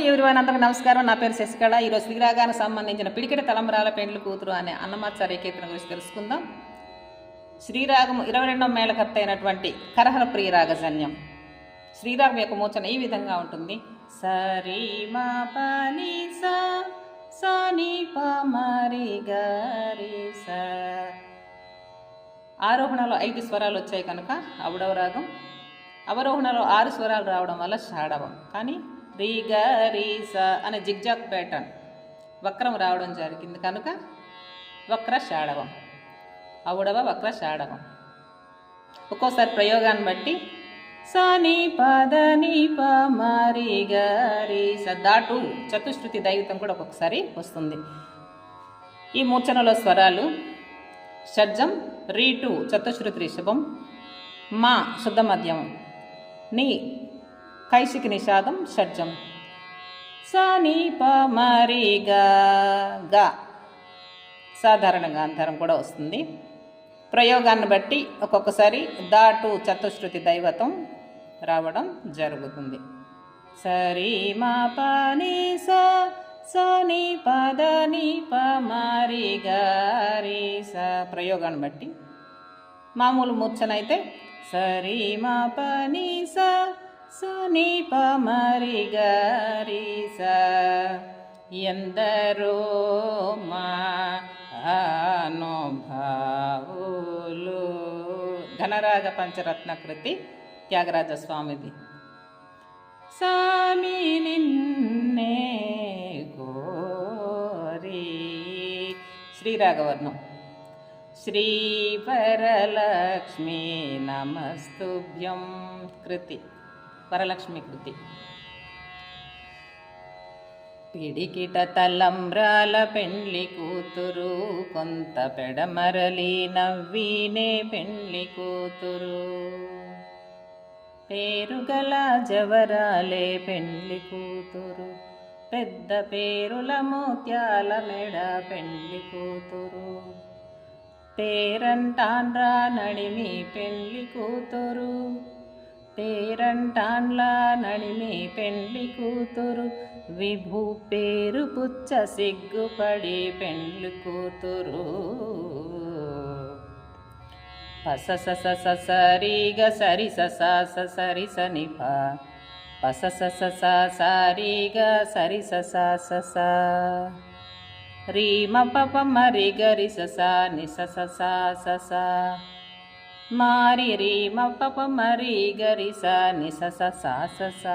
Everyone, అందరికీ నమస్కారం. నా పేరు శశికళ. ఈరోజు శ్రీరాగానికి సంబంధించిన పిడికిట తలంబ్రాల పెండ్లి కూతురు అనే అన్నమాచార్య కీర్తన గురించి తెలుసుకుందాం. శ్రీరాగం 22వ మేళకర్త అయినటువంటి కరహర ప్రియ రాగజన్యం. శ్రీరాగం యొక్క మోచన ఈ విధంగా ఉంటుంది. సరి మా పని సా ని ప మరి గరి స. ఆరోహణలో 5 స్వరాలు వచ్చాయి కనుక అవడవ రాగం. అవరోహణలో 6 స్వరాలు రావడం వల్ల షాడవం. కానీ రీ గ రీ స అనే జిగ్జాగ్ ప్యాటర్న్ వక్రం రావడం జరిగింది కనుక వక్ర షాడవం. అవుడవ వక్ర షాడవం. ఒక్కోసారి ప్రయోగాన్ని బట్టి స ని పద ని ప మరి గ రీ స దాటు చతుశ్రుతి దైవతం కూడా ఒక్కొక్కసారి వస్తుంది. ఈ మూర్ఛనలో స్వరాలు షడ్జం, రీటు చతుశ్రుతి రిషభం, మా శుద్ధ మధ్యమం, నీ కైశికి నిషాదం షడ్జం, స ని ప మరి గ సాధారణ గాంధారం కూడా వస్తుంది. ప్రయోగాన్ని బట్టి ఒక్కొక్కసారి దాటు చతుశ్రుతి దైవతం రావడం జరుగుతుంది. సరి మా ప ని స ని పద ని ప మరి గరి స ప్రయోగాన్ని బట్టి. మామూలు మూర్ఛన అయితే సరి మా ప ని స ని ప మరి గరి స. ఎందరో మా అనుభావులు. ఘనరాగ పంచరత్న కృతి త్యాగరాజ స్వామిది. సామి నిన్నే కోరి శ్రీరాగవర్ణం. శ్రీ వరలక్ష్మీ నమస్తుభ్యం కృతి వరలక్ష్మి కృతి. పిడికిట తలంబ్రాల పెండ్లి కూతురు, కొంత పెడమరలి నవ్వినే పెండ్లి కూతురు. పేరుగల జవరాలే పెండ్లి కూతురు, పెద్ద పేరుల ముత్యాల మెడ పెండ్లి కూతురు. పేరంటాన్రా నడిమి పెండ్లి కూతురు, పేరంటాన్లా నడిమి పెండ్లి కూతురు. విభూ పేరు పుచ్చ సిగ్గుపడి పెండ్లి కూతురు. పస స స సరి గ సరి స స సరి స ని ప పస స స సరి గ సరి స స రీ మ ప ప మరి గరి స స ని స స స మారి రీ మ ప ప మరి గరి స ని స స స.